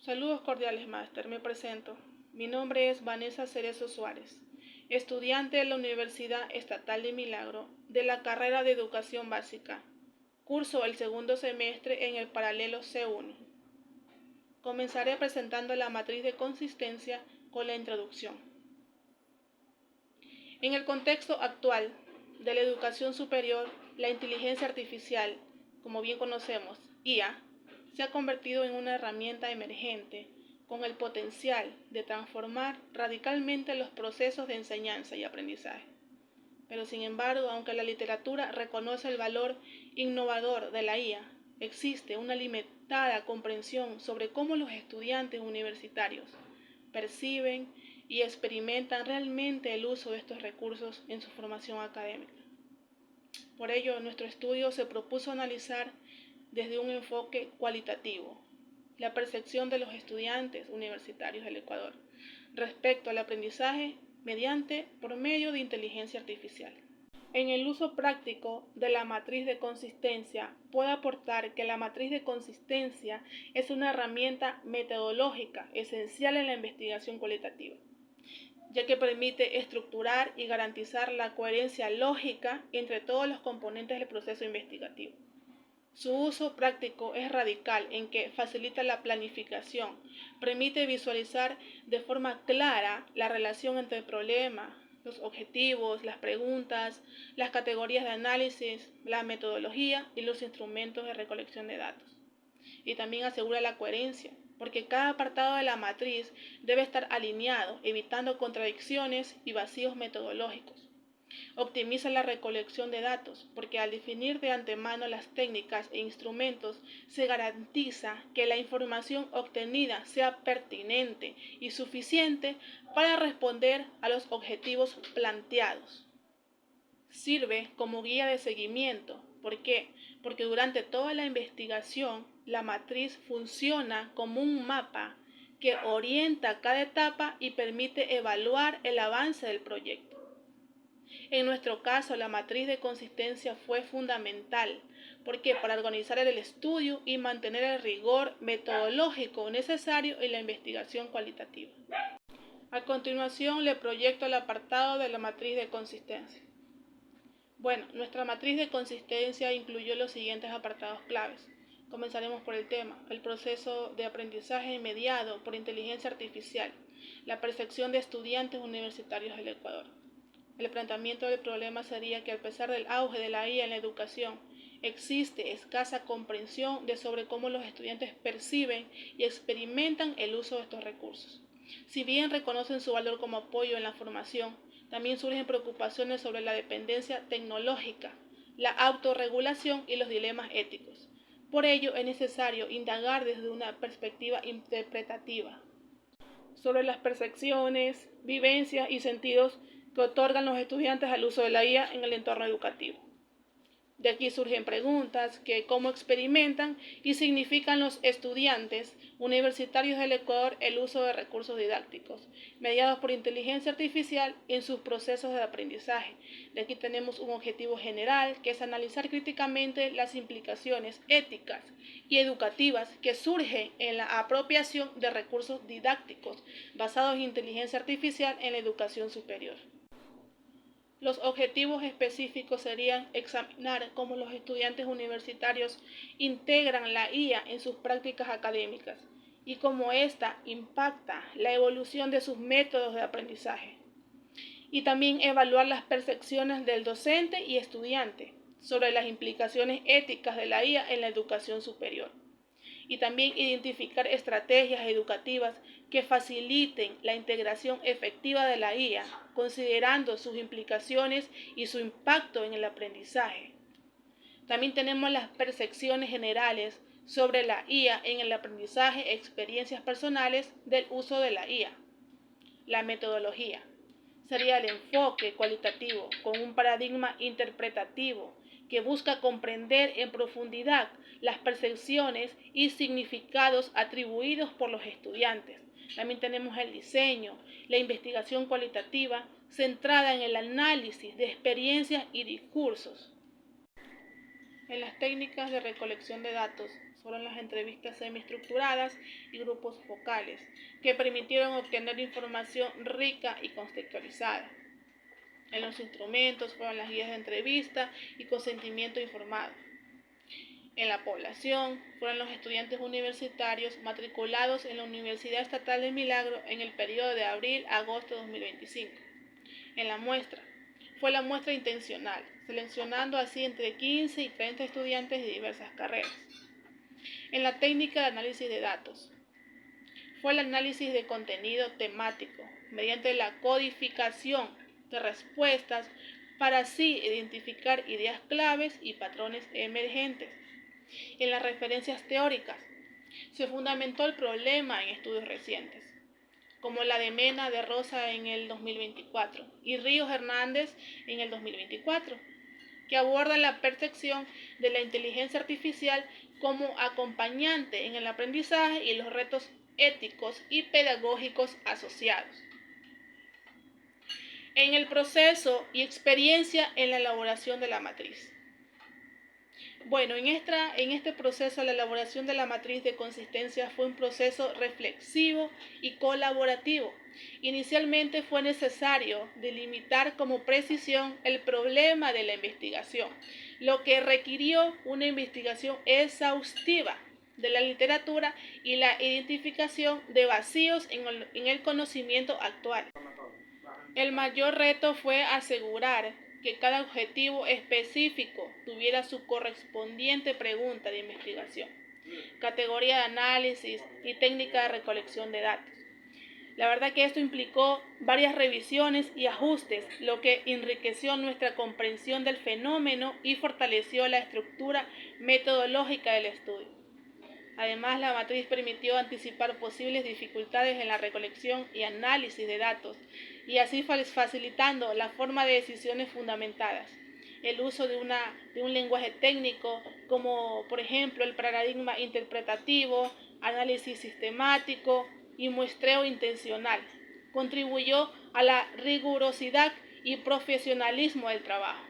Saludos cordiales, máster. Me presento. Mi nombre es Vanessa Cerezo Suárez, estudiante de la Universidad Estatal de Milagro de la carrera de Educación Básica. Curso el segundo semestre en el paralelo C1. Comenzaré presentando la matriz de consistencia con la introducción. En el contexto actual de la educación superior, la inteligencia artificial, como bien conocemos, IA, se ha convertido en una herramienta emergente con el potencial de transformar radicalmente los procesos de enseñanza y aprendizaje. Pero sin embargo, aunque la literatura reconoce el valor innovador de la IA, existe una limitada comprensión sobre cómo los estudiantes universitarios perciben y experimentan realmente el uso de estos recursos en su formación académica. Por ello, nuestro estudio se propuso analizar desde un enfoque cualitativo la percepción de los estudiantes universitarios del Ecuador respecto al aprendizaje por medio de inteligencia artificial. En el uso práctico de la matriz de consistencia, puedo aportar que la matriz de consistencia es una herramienta metodológica esencial en la investigación cualitativa, ya que permite estructurar y garantizar la coherencia lógica entre todos los componentes del proceso investigativo. Su uso práctico es radical en que facilita la planificación, permite visualizar de forma clara la relación entre el problema, los objetivos, las preguntas, las categorías de análisis, la metodología y los instrumentos de recolección de datos. Y también asegura la coherencia, porque cada apartado de la matriz debe estar alineado, evitando contradicciones y vacíos metodológicos. Optimiza la recolección de datos, porque al definir de antemano las técnicas e instrumentos, se garantiza que la información obtenida sea pertinente y suficiente para responder a los objetivos planteados. Sirve como guía de seguimiento. ¿Por qué? Porque durante toda la investigación, la matriz funciona como un mapa que orienta cada etapa y permite evaluar el avance del proyecto. En nuestro caso, la matriz de consistencia fue fundamental, porque para organizar el estudio y mantener el rigor metodológico necesario en la investigación cualitativa. A continuación, le proyecto el apartado de la matriz de consistencia. Bueno, nuestra matriz de consistencia incluyó los siguientes apartados claves. Comenzaremos por el tema: el proceso de aprendizaje mediado por inteligencia artificial, la percepción de estudiantes universitarios del Ecuador. El planteamiento del problema sería que a pesar del auge de la IA en la educación, existe escasa comprensión sobre cómo los estudiantes perciben y experimentan el uso de estos recursos. Si bien reconocen su valor como apoyo en la formación, también surgen preocupaciones sobre la dependencia tecnológica, la autorregulación y los dilemas éticos. Por ello, es necesario indagar desde una perspectiva interpretativa sobre las percepciones, vivencias y sentidos que otorgan los estudiantes al uso de la IA en el entorno educativo. De aquí surgen preguntas que cómo experimentan y significan los estudiantes universitarios del Ecuador el uso de recursos didácticos mediados por inteligencia artificial en sus procesos de aprendizaje. De aquí tenemos un objetivo general, que es analizar críticamente las implicaciones éticas y educativas que surgen en la apropiación de recursos didácticos basados en inteligencia artificial en la educación superior. Los objetivos específicos serían examinar cómo los estudiantes universitarios integran la IA en sus prácticas académicas y cómo ésta impacta la evolución de sus métodos de aprendizaje. Y también evaluar las percepciones del docente y estudiante sobre las implicaciones éticas de la IA en la educación superior. Y también identificar estrategias educativas que faciliten la integración efectiva de la IA, considerando sus implicaciones y su impacto en el aprendizaje. También tenemos las percepciones generales sobre la IA en el aprendizaje, experiencias personales del uso de la IA. La metodología sería el enfoque cualitativo con un paradigma interpretativo que busca comprender en profundidad las percepciones y significados atribuidos por los estudiantes. También tenemos el diseño, la investigación cualitativa centrada en el análisis de experiencias y discursos. En las técnicas de recolección de datos fueron las entrevistas semiestructuradas y grupos focales, que permitieron obtener información rica y contextualizada. En los instrumentos fueron las guías de entrevista y consentimiento informado. En la población fueron los estudiantes universitarios matriculados en la Universidad Estatal del Milagro en el periodo de abril a agosto de 2025. En la muestra fue la muestra intencional, seleccionando así entre 15 y 30 estudiantes de diversas carreras. En la técnica de análisis de datos fue el análisis de contenido temático mediante la codificación de respuestas para así identificar ideas claves y patrones emergentes. En las referencias teóricas se fundamentó el problema en estudios recientes, como la de Mena de Rosa en el 2024 y Ríos Hernández en el 2024, que abordan la percepción de la inteligencia artificial como acompañante en el aprendizaje y los retos éticos y pedagógicos asociados. En el proceso y experiencia en la elaboración de la matriz. Bueno, en este proceso la elaboración de la matriz de consistencia fue un proceso reflexivo y colaborativo. Inicialmente fue necesario delimitar con precisión el problema de la investigación, lo que requirió una investigación exhaustiva de la literatura y la identificación de vacíos en el conocimiento actual. El mayor reto fue asegurar que cada objetivo específico tuviera su correspondiente pregunta de investigación, categoría de análisis y técnica de recolección de datos. La verdad que esto implicó varias revisiones y ajustes, lo que enriqueció nuestra comprensión del fenómeno y fortaleció la estructura metodológica del estudio. Además, la matriz permitió anticipar posibles dificultades en la recolección y análisis de datos, y así facilitando la forma de decisiones fundamentadas. El uso de un lenguaje técnico, como por ejemplo el paradigma interpretativo, análisis sistemático y muestreo intencional, contribuyó a la rigurosidad y profesionalismo del trabajo.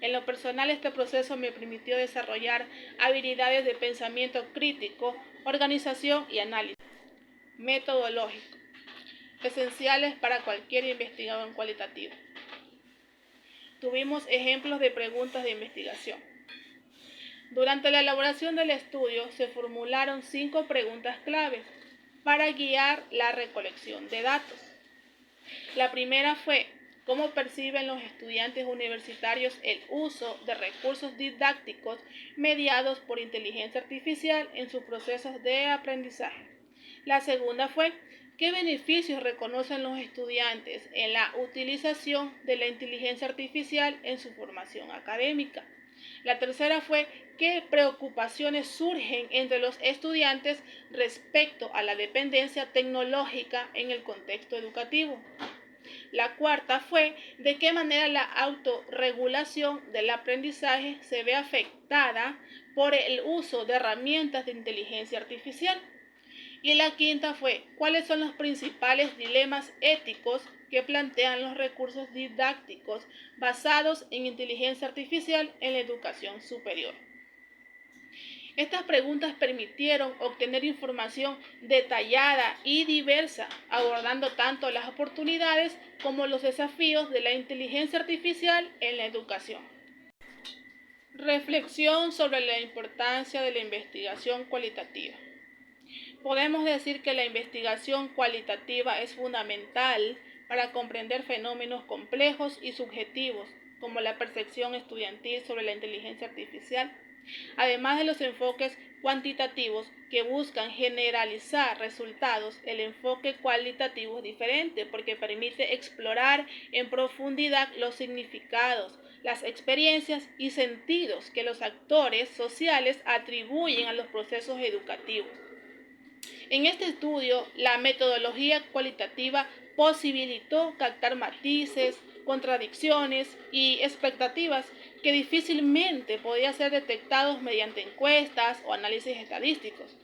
En lo personal, este proceso me permitió desarrollar habilidades de pensamiento crítico, organización y análisis metodológico, esenciales para cualquier investigación cualitativa. Tuvimos ejemplos de preguntas de investigación. Durante la elaboración del estudio se formularon 5 preguntas claves para guiar la recolección de datos. La primera fue: ¿cómo perciben los estudiantes universitarios el uso de recursos didácticos mediados por inteligencia artificial en sus procesos de aprendizaje? La segunda fue: ¿qué beneficios reconocen los estudiantes en la utilización de la inteligencia artificial en su formación académica? La tercera fue: ¿qué preocupaciones surgen entre los estudiantes respecto a la dependencia tecnológica en el contexto educativo? La cuarta fue: ¿de qué manera la autorregulación del aprendizaje se ve afectada por el uso de herramientas de inteligencia artificial? Y la quinta fue: ¿cuáles son los principales dilemas éticos que plantean los recursos didácticos basados en inteligencia artificial en la educación superior? Estas preguntas permitieron obtener información detallada y diversa, abordando tanto las oportunidades como los desafíos de la inteligencia artificial en la educación. Reflexión sobre la importancia de la investigación cualitativa. Podemos decir que la investigación cualitativa es fundamental para comprender fenómenos complejos y subjetivos, como la percepción estudiantil sobre la inteligencia artificial, además de los enfoques cuantitativos que buscan generalizar resultados. El enfoque cualitativo es diferente porque permite explorar en profundidad los significados, las experiencias y sentidos que los actores sociales atribuyen a los procesos educativos. En este estudio, la metodología cualitativa posibilitó captar matices, contradicciones y expectativas que difícilmente podían ser detectados mediante encuestas o análisis estadísticos.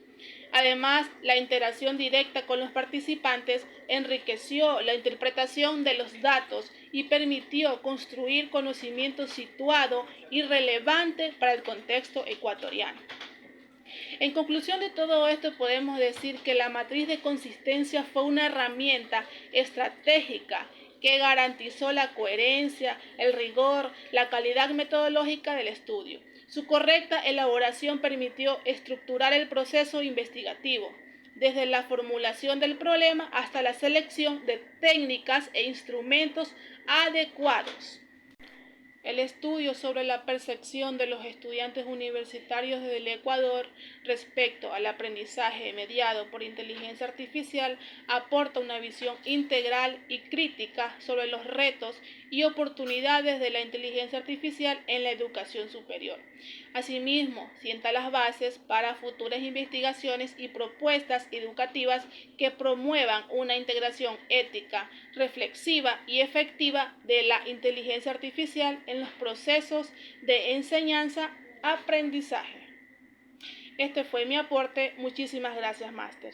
Además, la interacción directa con los participantes enriqueció la interpretación de los datos y permitió construir conocimiento situado y relevante para el contexto ecuatoriano. En conclusión de todo esto, podemos decir que la matriz de consistencia fue una herramienta estratégica que garantizó la coherencia, el rigor, la calidad metodológica del estudio. Su correcta elaboración permitió estructurar el proceso investigativo, desde la formulación del problema hasta la selección de técnicas e instrumentos adecuados. El estudio sobre la percepción de los estudiantes universitarios del Ecuador respecto al aprendizaje mediado por inteligencia artificial aporta una visión integral y crítica sobre los retos y oportunidades de la inteligencia artificial en la educación superior. Asimismo, sienta las bases para futuras investigaciones y propuestas educativas que promuevan una integración ética, reflexiva y efectiva de la inteligencia artificial en los procesos de enseñanza-aprendizaje. Este fue mi aporte. Muchísimas gracias, máster.